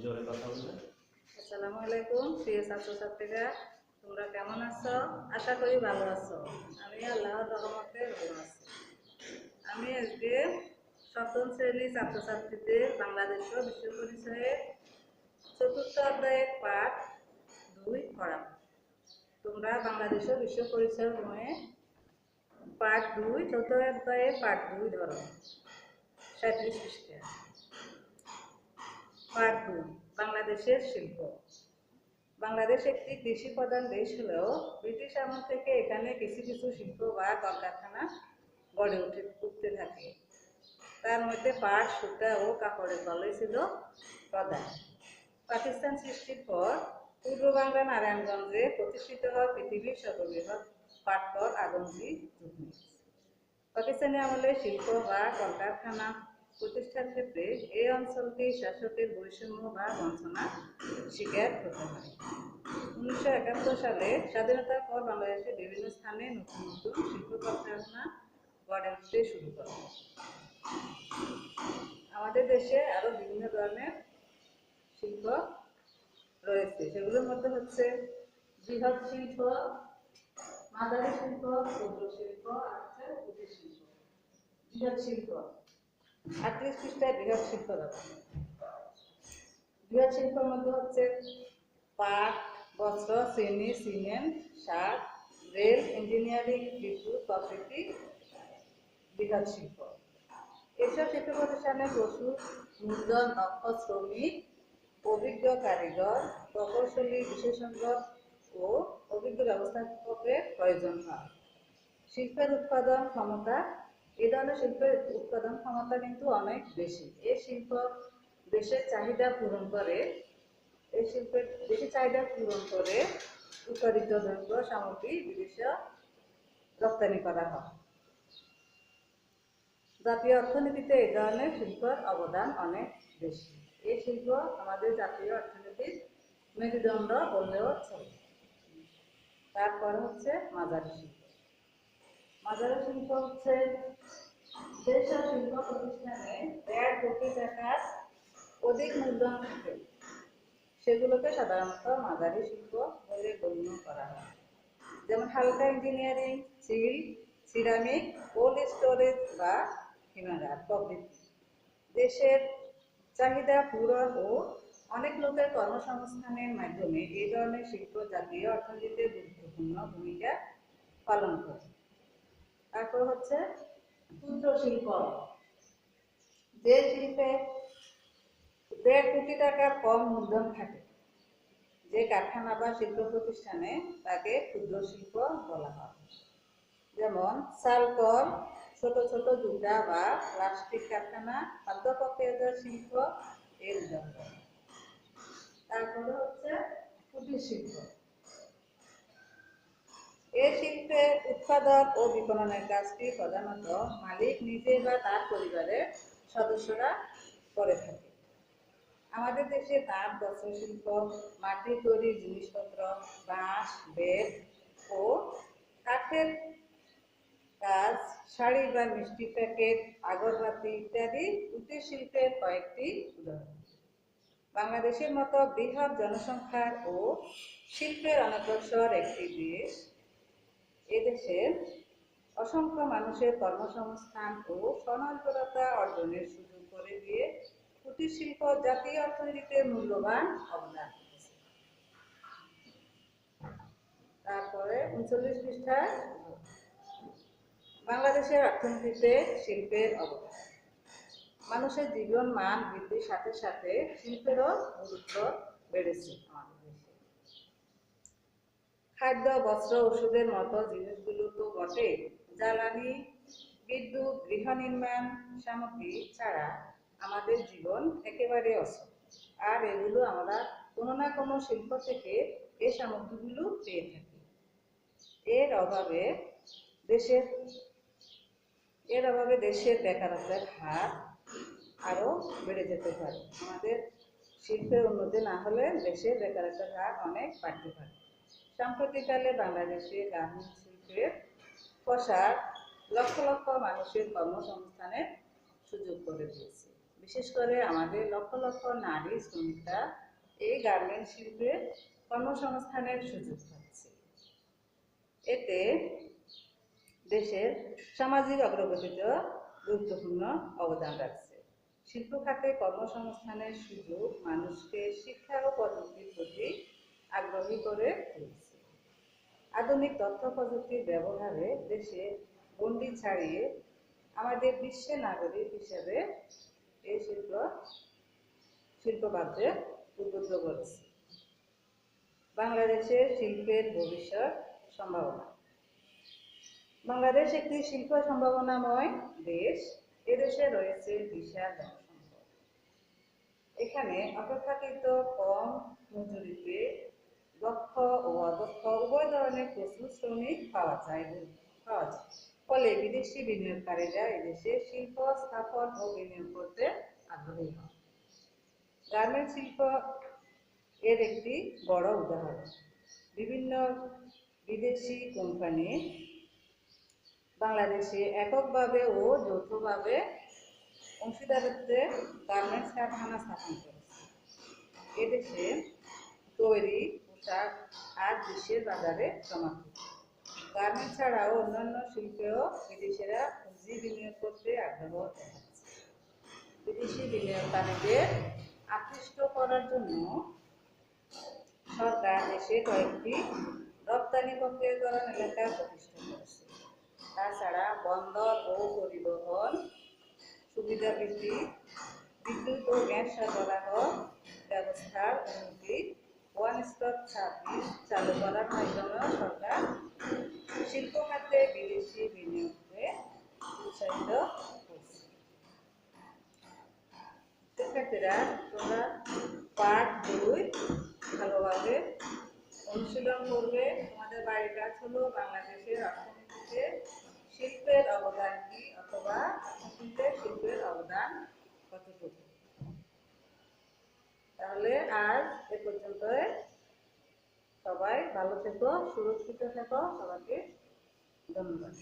জোরে কথা বলবে। আসসালামু আলাইকুম প্রিয় ছাত্রছাত্রীরা, তোমরা কেমন আছো? আশা করি ভালো আছো। আমি আল্লাহর রহমতে ভালো আছি। আমি আজকে সপ্তম শ্রেণীর ছাত্রছাত্রীদের বাংলাদেশ ও বিশ্ব পরিচয়ের চতুর্থ অধ্যায়ের পাঠ 2 পড়াবো। তোমরা বাংলাদেশ ও বিশ্ব পরিচয় বইয়ে পাঠ 2 চতুর্থ অধ্যায়ের পাঠ 2 ধরো 37 পৃষ্ঠা। পাঠ 2 বাংলাদেশের শিল্প। বাংলাদেশ একটি কৃষি প্রধান দেশ হলেও ব্রিটিশ আমল থেকে এখানে কিছু কিছু শিল্প বা কলকারখানা গড়ে উঠতে থাকে। তার মধ্যে পাট, সুতা ও কাপড়ের কলই ছিল প্রধান। পাকিস্তান সৃষ্টির পর পূর্ব বাংলা নারায়ণগঞ্জে প্রতিষ্ঠিত হয় পৃথিবীর সর্ববৃহৎ পাটকল আগমজী জুটমিল। পাকিস্তানি আমলে শিল্প বা কলকারখানা প্রতিষ্ঠার ক্ষেত্রে এই অঞ্চলটি শাসকের বৈষম্য বা বঞ্চনার শিকার হতে হয়। 1971 সালে স্বাধীনতার পর বাংলাদেশের বিভিন্ন স্থানে নতুন নতুন শিল্প কলকারখানা গড়ে উঠতে শুরু করে। আমাদের দেশে আরো বিভিন্ন ধরনের শিল্প রয়েছে, সেগুলোর মধ্যে হচ্ছে বৃহৎ শিল্প, মাঝারি শিল্প, ক্ষুদ্র শিল্প, আছে কুটির শিল্প। বৃহৎ শিল্প 38 পৃষ্ঠায় বৃহৎ শিল্প দেওয়া। বৃহৎ শিল্পের মধ্যে হচ্ছে পাট, বস্ত্র, চিনি, সিমেন্ট, সার, রেল, ইঞ্জিনিয়ারিং, বিদ্যুৎ প্রভৃতি বৃহৎ শিল্প। এসব শিল্প প্রতিষ্ঠানে প্রচুর মূলধন, দক্ষ শ্রমিক, অভিজ্ঞ কারিগর, প্রকৌশলী, বিশেষজ্ঞ ও অভিজ্ঞ ব্যবস্থাপকের প্রয়োজন হয়। শিল্পের উৎপাদন ক্ষমতা, এই ধরনের শিল্পের উৎপাদন ক্ষমতা কিন্তু অনেক বেশি। এই শিল্প দেশের চাহিদা পূরণ করে, এই শিল্পের দেশের চাহিদা পূরণ করে উৎপাদিত দ্রব্য সামগ্রী বিদেশে রপ্তানি করা হয়। জাতীয় অর্থনীতিতে এই ধরনের শিল্পের অবদান অনেক বেশি। এই শিল্প আমাদের জাতীয় অর্থনীতির মেরুদণ্ড বললেও চলে। তারপরে হচ্ছে মাঝারি শিল্প। মাঝারি শিল্প হচ্ছে যেসব শিল্প প্রতিষ্ঠানে 1.5 কোটি টাকার অধিক মূলধন থাকে সেগুলোকে সাধারণত মাঝারি শিল্প বলে গণ্য করা হয়। যেমন হালকা engineering, civil, ceramic, cold storage বা হিমাগার প্রভৃতি। দেশের চাহিদা পূরণ ও অনেক লোকের কর্মসংস্থানের মাধ্যমে এই ধরনের শিল্প জাতীয় অর্থনীতিতে গুরুত্বপূর্ণ ভূমিকা পালন করে। তারপর হচ্ছে ক্ষুদ্র শিল্প, যে শিল্পে 1.5 কোটি টাকার কম মূলধন থাকে, যে কারখানা বা শিল্প প্রতিষ্ঠানে তাকে ক্ষুদ্র শিল্প বলা হয়। যেমন চালকল, ছোট ছোট জুতা বা প্লাস্টিক কারখানা, খাদ্য প্রক্রিয়াজাত শিল্প এর উদাহরণ। তারপরে হচ্ছে কুটির শিল্প। এই শিল্পে উৎপাদন ও বিপণনের কাজটি প্রধানত মালিক নিজে বা তার পরিবারের সদস্যরা করে থাকে। আমাদের দেশে তাঁত, বস্ত্রশিল্প, মাটির তৈরি জিনিসপত্র, বাঁশ, বেত ও কাঠের কাজ, শাড়ি বা মিষ্টি প্যাকেট, আগরবাতি ইত্যাদি কুটির শিল্পের কয়েকটি উদাহরণ। বাংলাদেশের মতো বৃহৎ জনসংখ্যার ও শিল্পের অনগ্রসর একটি দেশ, এদেশের অসংখ্য মানুষের কর্মসংস্থান ও স্বনির্ভরতা অর্জনের সুযোগ করে দিয়ে কুটির শিল্প জাতীয় অর্থনীতিতে মূল্যবান অবদান রেখেছে। তারপরে 39 পৃষ্ঠায় বাংলাদেশের অর্থনীতিতে শিল্পের অবদান। মানুষের জীবন মান বৃদ্ধির সাথে সাথে শিল্পেরও গুরুত্ব বেড়েছে আমাদের দেশে। খাদ্য, বস্ত্র, ওষুধের মতো জিনিসগুলো তো বটে, জ্বালানি, বিদ্যুৎ, গৃহ নির্মাণ সামগ্রী ছাড়া আমাদের জীবন একেবারে অচল। আর এগুলো আমরা কোনো না কোনো শিল্প থেকে এই সামগ্রীগুলো পেয়ে থাকি। এর অভাবে দেশের বেকারত্বের হার আরও বেড়ে যেতে পারে। আমাদের শিল্পের উন্নতি না হলে দেশের বেকারত্বের হার অনেক বাড়তে পারে। সাম্প্রতিককালে বাংলাদেশে গার্মেন্টস শিল্পের প্রসার লক্ষ লক্ষ মানুষের কর্মসংস্থানের সুযোগ করে দিয়েছে। বিশেষ করে আমাদের লক্ষ লক্ষ নারী শ্রমিকরা এই গার্মেন্ট শিল্পে কর্মসংস্থানের সুযোগ পাচ্ছে। এতে দেশের সামাজিক অগ্রগতিতেও গুরুত্বপূর্ণ অবদান রাখছে। শিল্প খাতে কর্মসংস্থানের সুযোগ মানুষকে শিক্ষা ও প্রযুক্তির প্রতি আগ্রহী করে তুলছে। আধুনিক তথ্য প্রযুক্তির ব্যবহারে দেশে গণ্ডি ছাড়িয়ে আমাদের বিশ্বের নাগরিক হিসেবে এই শিল্প কার্যে উদ্বুদ্ধ করেছে। বাংলাদেশের শিল্পের ভবিষ্যৎ সম্ভাবনা। বাংলাদেশ একটি শিল্প সম্ভাবনাময় দেশ। এদেশে রয়েছে বিশাল জনসম্পদ। এখানে অপেক্ষাকৃত কম মজুরিতে দক্ষ ও অদক্ষ উভয় ধরনের প্রচুর শ্রমিক পাওয়া যায়। ফলে বিদেশি বিনিয়োগকারীরা এদেশে শিল্প স্থাপন ও বিনিয়োগ করতে আগ্রহী হন। গার্মেন্ট শিল্প এর একটি বড় উদাহরণ। বিভিন্ন বিদেশি কোম্পানি বাংলাদেশে এককভাবে ও যৌথভাবে অংশীদারিত্বে গার্মেন্টস কারখানা স্থাপন করেছে। এদেশে তৈরি পোশাক আর বিশ্বের বাজারে সমাদৃত। গার্মেন্টস ছাড়াও অন্যান্য শিল্পেও বিদেশিরা পুঁজি বিনিয়োগ করতে আগ্রহ দেখাচ্ছে। বিদেশি বিনিয়োগকারীদের আকৃষ্ট করার জন্য সরকার দেশে কয়েকটি রপ্তানি প্রক্রিয়াকরণ এলাকা প্রতিষ্ঠা করেছে। তাছাড়া বন্দর ও পরিবহন সুবিধা বৃদ্ধি, বিদ্যুৎ ও গ্যাস সরবরাহ ব্যবস্থার উন্নতি, ওয়ান স্টপ সার্ভিস চালু করার মাধ্যমে সরকার শিল্প খাতে বিদেশি বিনিয়োগকে উৎসাহিত করছে। শিক্ষার্থীরা, তোমরা পার্ট 2 ভালোভাবে অনুশীলন করবে। তোমাদের বাড়ির কাজ হলো বাংলাদেশের অর্থনীতিতে শিল্পের অবদান কি, অথবা অর্থনীতিতে শিল্পের অবদান কতটুকু। তাহলে আজ এ পর্যন্ত। সবাই ভালো থেকো, সুরক্ষিত থেকো। সবাইকে ধন্যবাদ।